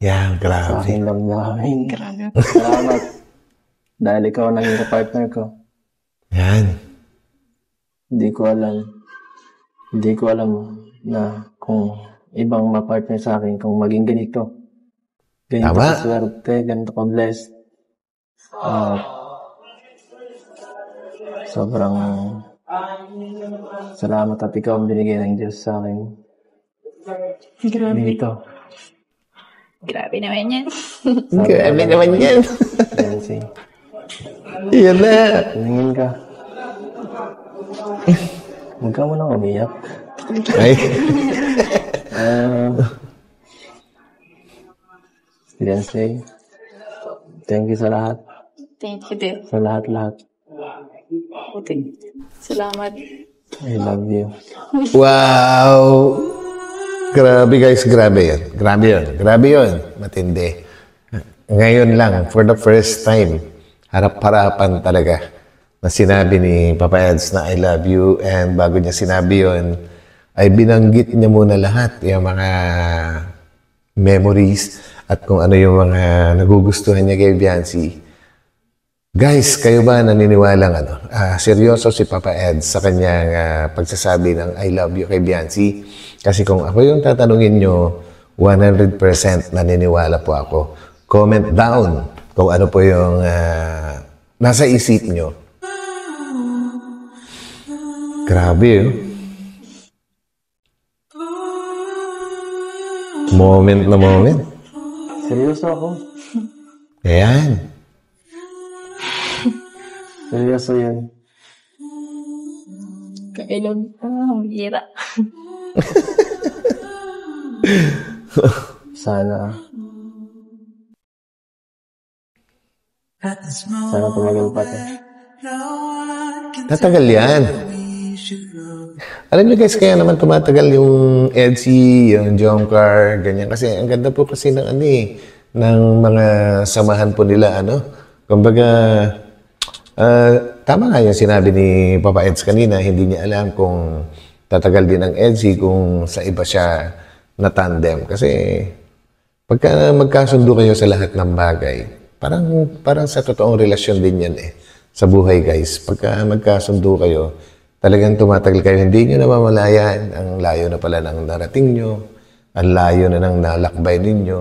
Speaker 3: Yan,
Speaker 1: Sa
Speaker 3: grabe.
Speaker 1: akin lang namin.
Speaker 2: Grabe.
Speaker 1: Salamat. Dahil ikaw ang naging partner ko.
Speaker 3: Yan.
Speaker 1: Hindi ko alam na kung ibang ma-partner sa akin kung maging ganito. Ganito
Speaker 3: Tama.
Speaker 1: ka swerte, ganito ka blessed. Sobrang salamat at ikaw ang binigay ng Diyos sa akin.
Speaker 2: Grabe.
Speaker 1: Dito.
Speaker 2: Grabe naman yan.
Speaker 3: Grabe naman yan.
Speaker 1: Nancy.
Speaker 3: Yan na.
Speaker 1: Tingin ka. Huwag ka muna umiyak.
Speaker 3: Ay.
Speaker 1: Nancy. Thank you sa lahat.
Speaker 2: Thank you din.
Speaker 1: Sa lahat-lahat.
Speaker 2: Salamat.
Speaker 1: I love you.
Speaker 3: Wow. Grabe, guys. Grabe yun. Matindi. Ngayon lang, for the first time, harap-harapan talaga na sinabi ni Papa Eds na I love you, and bago niya sinabi yun, ay binanggit niya muna lahat yung mga memories at kung ano yung mga nagugustuhan niya kay Biancy. Guys, kayo ba naniniwalang seryoso si Papa Eds sa kanyang pagsasabi ng I love you kay Biancy? Kasi kung ako yung tatanungin nyo, 100% naniniwala po ako. Comment down kung ano po yung nasa isip nyo. Grabe, Moment na moment.
Speaker 1: Seryoso ako.
Speaker 3: Ayan.
Speaker 1: Seryoso yan.
Speaker 2: Kailan pa, mahira.
Speaker 1: Sana tumagal pa ito.
Speaker 3: Tatagal yan. Alam niyo guys, kaya naman tumatagal yung EDSI, yung Jomcar, ganyan. Kasi ang ganda po kasi ng ng mga samahan po nila, Kumbaga, tama nga yung sinabi ni Papa Eds kanina, hindi niya alam kung tatagal din ang EDSI kung sa iba siya na tandem. Kasi pagka magkasundo kayo sa lahat ng bagay, parang sa totoong relasyon din yan sa buhay, guys. Pagka magkasundo kayo, talagang tumatagal kayo, hindi nyo namamalayan, ang layo na pala ng narating nyo, ang layo na ng nalakbay ninyo.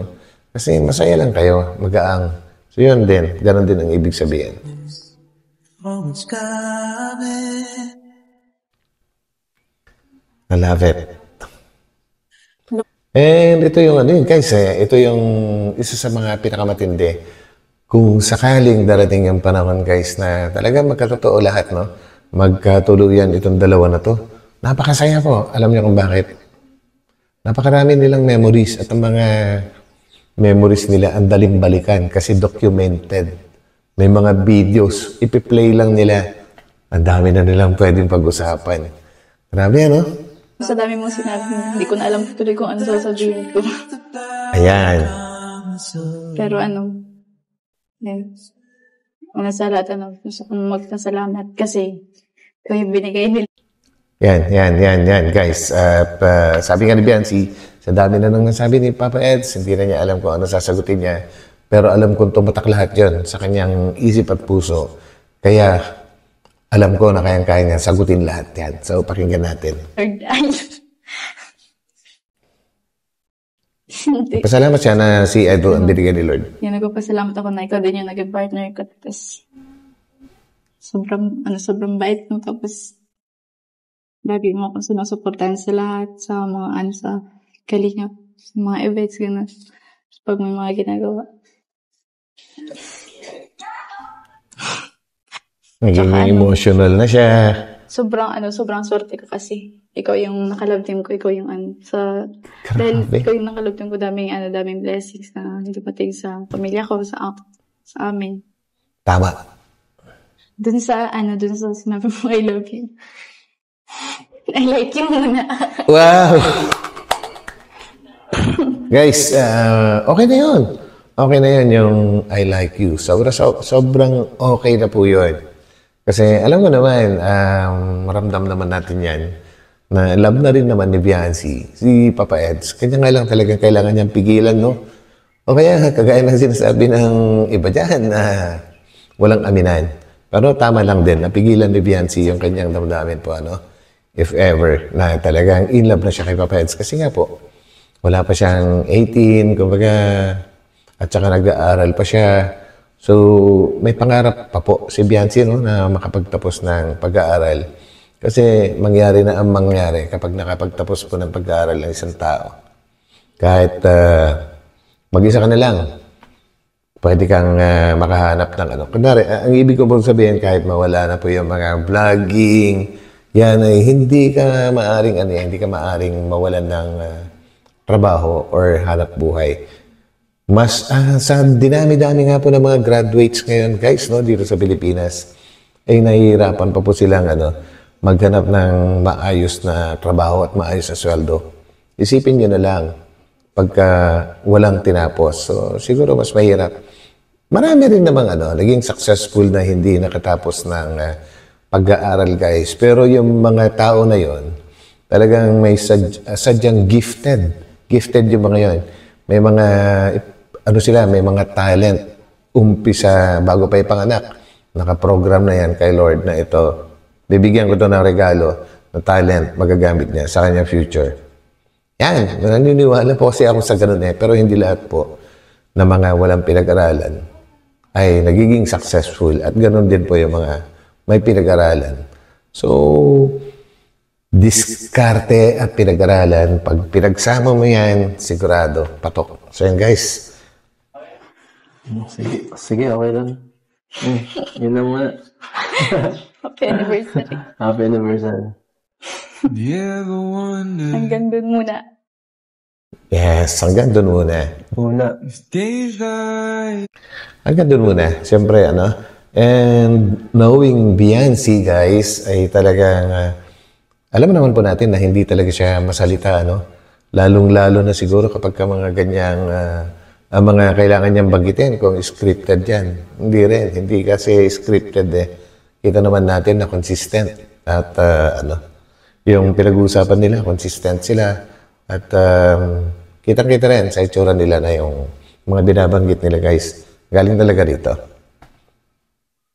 Speaker 3: Kasi masaya lang kayo, magaang. So yun din, ganun din ang ibig sabihin. I love it. And ito yung guys, ito yung isa sa mga pinakamatindi. Kung sakaling darating yung panahon, guys, na talagang magkatotoo lahat, magkatuluyan itong dalawa na to. Napakasaya po. Alam niyo kung bakit? Napakarami nilang memories at ang mga memories nila ang daling balikan kasi documented. May mga videos. Ipi-play lang nila. Ang dami na nilang pwedeng pag-usapan. Grabe,
Speaker 2: Sa dami mong sinabi, hindi ko na alam tuloy kung ano sasabihin ko.
Speaker 3: Ayan.
Speaker 2: Pero una sa lahat, gusto kong magpasalamat kasi ito yung binigay nila.
Speaker 3: Yan, guys. Sabi nga ni Biancy, sa dami na nang nasabi ni Papa Eds, hindi na niya alam kung ano sasagutin niya. Pero alam kong tumatak lahat yun sa kanyang isip at puso. Kaya, alam ko na kayang-kaya niya sagutin lahat yan. So, pakinggan natin. Pasalamat siya na si Edo ang binigay ni Lord.
Speaker 2: Yan, nagpapasalamat ako na ikaw din yung naging partner ko. Tapos, sobrang bait mo. Tapos, lagi mo akong sinusuportahan sa lahat, sa mga sa Kalinga. sa mga events, gano'n. Pag may mga ginagawa.
Speaker 3: Naging emotional na siya.
Speaker 2: Sobrang swerte ko kasi. Ikaw yung nakalove team ko, ikaw yung dahil ikaw yung nakalove team ko, daming blessings na dumating sa pamilya ko, sa amin.
Speaker 3: Tama.
Speaker 2: Dun sa sinabi mo, I love you. I like you muna.
Speaker 3: Wow! Guys, okay na yun. Okay na yun yung I like you. Sobrang okay na po yun. Kasi alam mo naman, maramdam naman natin yan, na love na rin naman ni Biancy, si Papa Eds. Kanya nga lang talagang kailangan niyang pigilan, no? O kaya, kagaya ng sinasabi ng iba dyan, na walang aminan. Pero tama lang din, napigilan ni Biancy yung kanyang damdamin po, ano? If ever, na talagang in love na siya kay Papa Eds. Kasi nga po, wala pa siyang 18, kumbaga, at saka nag-aaral pa siya. So, may pangarap pa po si Biancy, no, na makapagtapos ng pag-aaral. Kasi mangyari na ang mangyari kapag nakapagtapos po ng pag-aaral ng isang tao. Kahit mag-isa ka na lang, pwede kang makahanap ng ano. Kunwari, ang ibig ko pong sabihin, kahit mawala na po yung mga vlogging, yan ay hindi ka maaring mawalan ng trabaho or hanap buhay. Mas sa dinami-dami nga po ng mga graduates ngayon, guys, no, dito sa Pilipinas, ay nahihirapan pa po silang maghanap ng maayos na trabaho at maayos na sweldo. Isipin nyo na lang, pagka walang tinapos, so siguro mas mahirap. Marami rin namang naging successful na hindi nakatapos ng pag-aaral, guys. Pero yung mga tao na yon, talagang may sadyang gifted. Gifted yung mga yon. May mga, may mga talent. Umpisa, bago pa ipanganak. Nakaprogram na yan kay Lord na ito. Bibigyan ko ito ng regalo na talent, magagamit niya sa kanyang future. Yan, naniniwala po kasi ako sa ganun pero hindi lahat po na mga walang pinag-aralan ay nagiging successful at ganun din po yung mga may pinag-aralan. So, diskarte at pinag-aralan, pag pinagsama mo yan, sigurado, patok. So yan guys.
Speaker 1: Sige, okay lang. Yun lang muna.
Speaker 2: Happy anniversary.
Speaker 1: Happy anniversary.
Speaker 2: Hanggang dun muna.
Speaker 3: Yes, hanggang dun muna. Hanggang dun muna. Siyempre, and knowing Biancy, guys, ay talagang, alam naman po natin na hindi talaga siya masalita, Lalong-lalo na siguro kapag ka mga ganyang, ang mga kailangan niyang banggitin kung scripted yan. Hindi rin. Hindi kasi scripted Kita naman natin na consistent. At yung pinag-uusapan nila, consistent sila. At kitang-kita rin sa itsura nila na yung mga binabanggit nila, guys. Galing talaga rito.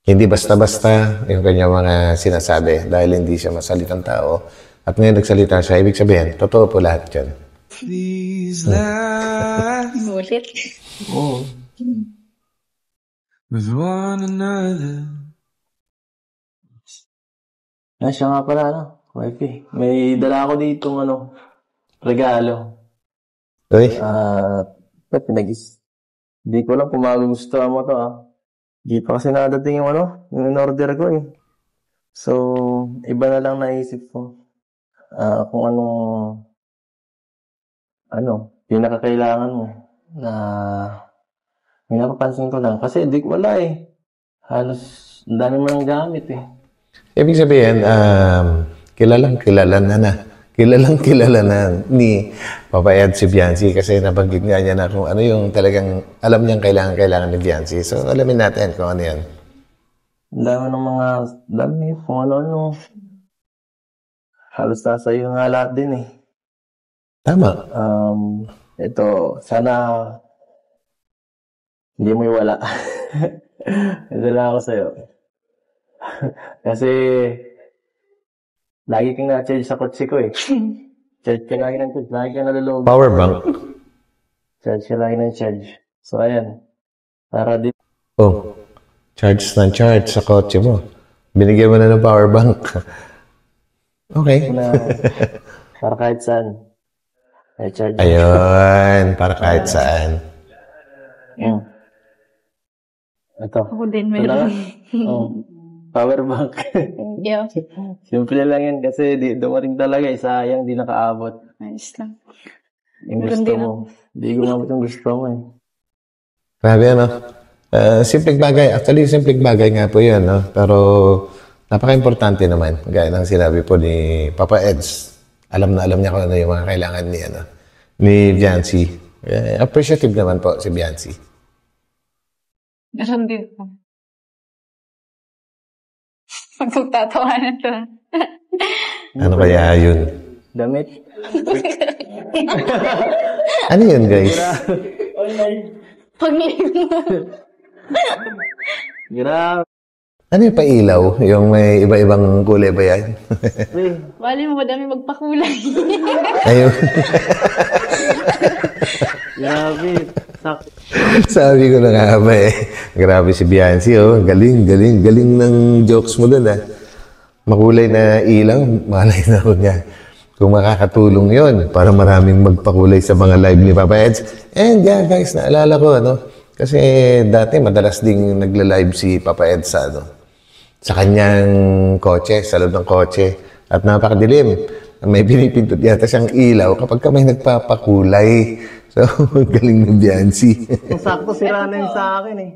Speaker 3: Hindi basta-basta yung kanyang mga sinasabi dahil hindi siya masalitang tao. At ngayon nagsalita siya, ibig sabihin, totoo po lahat yan.
Speaker 2: Ulit.
Speaker 9: Oh. With one another.
Speaker 1: Siya nga pala, wifey. May dala ako ditong regalo.
Speaker 3: Uy?
Speaker 1: Hindi ko lang kung magugustuhan mo to, Hindi pa kasi nakadating yung yung in-order ko So, iba na lang naisip ko. Kung pinakakailangan mo na may napapansin ko lang. Kasi wala halos ang dami mo nang gamit
Speaker 3: Ibig sabihin, kilalang kilala na ni Papa Ed si Biancy kasi nabanggit nga niya na kung ano yung talagang alam niyang kailangan ni Biancy. So, alamin natin kung ano yan.
Speaker 1: Dami kung ano. Halos nasa iyo nga lahat din
Speaker 3: Tama.
Speaker 1: Ito, sana hindi mo iwala. Ito lang ako sa'yo. Kasi lagi kang na-charge sa kotse ko Charge ka lagi ng charge. Lagi kang nalulog.
Speaker 3: Power bank.
Speaker 1: Charge ka lagi ng charge. So, ayan. Para di...
Speaker 3: Charge sa kotse mo. Binigyan mo na ng power bank. Okay.
Speaker 1: Para kahit saan. Ay, charge.
Speaker 3: Ayun, para kahit saan.
Speaker 1: Yan. Ito.
Speaker 2: Ako din meron.
Speaker 1: Oh. Power bank.
Speaker 2: Thank you.
Speaker 1: Simple lang yan kasi di dumating talaga. Sayang, di nakaabot.
Speaker 2: Ayos lang.
Speaker 1: Yung
Speaker 2: Meron
Speaker 1: gusto
Speaker 2: din
Speaker 1: mo. Di gumamit yung gusto mo eh.
Speaker 3: Grabe, ano? Simpleng bagay. Actually, simpleng bagay nga po yun, no? Pero napaka-importante naman. Gaya ng sinabi po ni Papa Eds. Alam na alam niya kung ano yung mga kailangan ni, ni Biancy. Appreciative naman po si Biancy.
Speaker 2: Meron din po. Magtatawanan to.
Speaker 3: Ano kaya yun?
Speaker 1: Damit.
Speaker 3: Ano yun, guys?
Speaker 1: Grabe.
Speaker 3: Ano yung pailaw? Yung may iba-ibang kulay ba yan?
Speaker 2: Bali mo, madami magpakulay.
Speaker 3: Ayun.
Speaker 1: Grabe.
Speaker 3: Sabi ko na nga ba eh. Grabe si Biancy, oh. Galing ng jokes mo dun, ah. Makulay na ilaw, malay na ko niya. Kung makakatulong yon para maraming magpakulay sa mga live ni Papa Eds. And yeah, guys, naalala ko, kasi dati madalas ding nagla-live si Papa Eds sa kanyang kotse, sa loob ng kotse. At napakadilim. May pinipindot yata siyang ilaw kapag may nagpapakulay. So, galing ng Biancy.
Speaker 1: Sakto, sira na yun sa akin eh.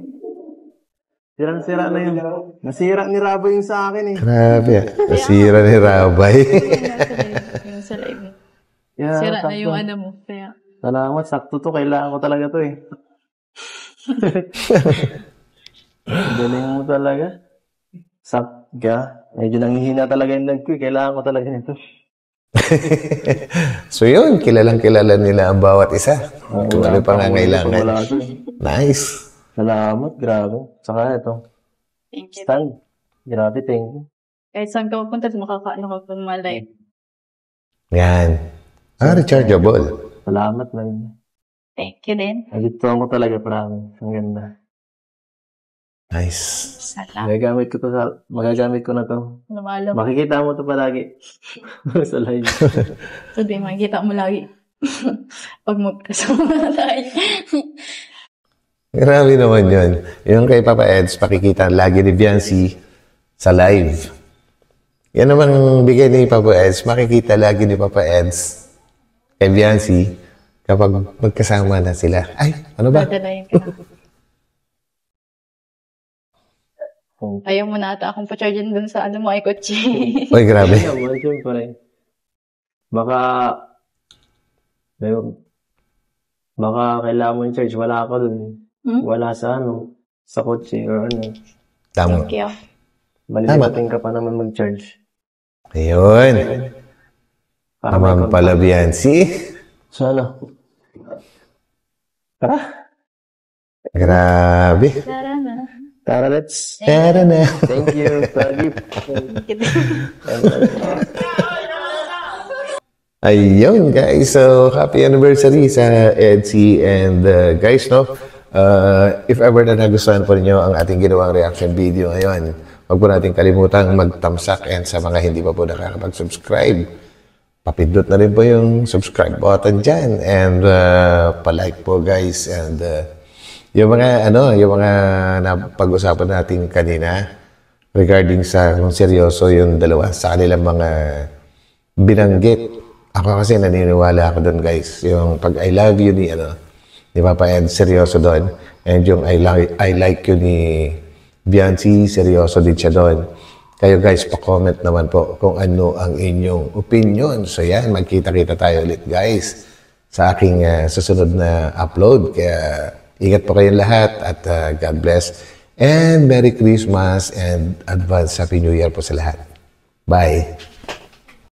Speaker 1: Sira na yun. Nasira ni Rabay yung sa akin eh.
Speaker 3: Grabe, nasira ni Rabay.
Speaker 2: Yung sa live.
Speaker 1: Yeah,
Speaker 2: Sira
Speaker 1: sakto.
Speaker 2: na yung ano mo. Kaya.
Speaker 1: Salamat, sakto to. Kailangan ko talaga to eh. Galing mo talaga. Sakga. Medyo nanghihina talaga yung lag ko eh. Kailangan ko talaga nito.
Speaker 3: So yun, kilalang-kilala nila ang bawat isa. Kung ano pang nangailangan. Nice.
Speaker 1: Salamat, grabe. Saka ito.
Speaker 2: Thank you.
Speaker 1: Stand. Grabe, thank you.
Speaker 2: Kahit saan ka mapunta, makakaano ka pa mga live.
Speaker 3: Yan. Rechargeable.
Speaker 1: Salamat na yun.
Speaker 2: Thank you din.
Speaker 1: Nagituan ko talaga, promise. Ang ganda.
Speaker 3: Nice.
Speaker 2: Salamat.
Speaker 1: Magagamit ko na to.
Speaker 2: Lumalab.
Speaker 1: Makikita mo to palagi. Sa live.
Speaker 2: Sabi, makikita mo lagi. Pag magkasama tayo.
Speaker 3: Grabe naman yun. Yung kay Papa Eds, pakikita lagi ni Biancy sa live. Yan namang bigay ni Papa Eds, makikita lagi ni Papa Eds kay Biancy kapag magkasama na sila. Ay, ano ba?
Speaker 2: Dadalayin ka na. Ayaw mo na ata akong pa-chargein dun sa ano mo ay kotse.
Speaker 3: Uy, grabe.
Speaker 1: Baka kailangan mo yung charge. Wala ako dun. Wala sa sa kotse or ano.
Speaker 3: Tama.
Speaker 2: Thank you.
Speaker 1: Malilimutin ka pa naman mag-charge.
Speaker 3: Ayun. Tamang pala, Biancy.
Speaker 1: So ano? Tara.
Speaker 3: Grabe.
Speaker 2: Tara na.
Speaker 1: Tara, let's.
Speaker 3: Tara na.
Speaker 1: Thank you.
Speaker 3: Ayun, guys. So, happy anniversary sa Edsy. And guys, if ever na nagustuhan po ninyo ang ating ginawang reaction video ngayon, huwag po natin kalimutang magtamsak, and sa mga hindi pa po nakakapag-subscribe, papindot na rin po yung subscribe button dyan, and palike po, guys. And yung mga napag-usapan natin kanina regarding sa kung seryoso yung dalawa sa kanilang mga binanggit. Ako kasi naniniwala ako doon, guys. Yung pag I love you ni Papa Ed, seryoso doon. And yung I like you ni Biancy, seryoso din siya doon. Kayo, guys, pa-comment naman po kung ano ang inyong opinion. So yan, magkita-kita tayo ulit, guys, sa aking susunod na upload. Kaya ingat po kayong lahat at God bless. And Merry Christmas and advance Happy New Year po sa lahat. Bye!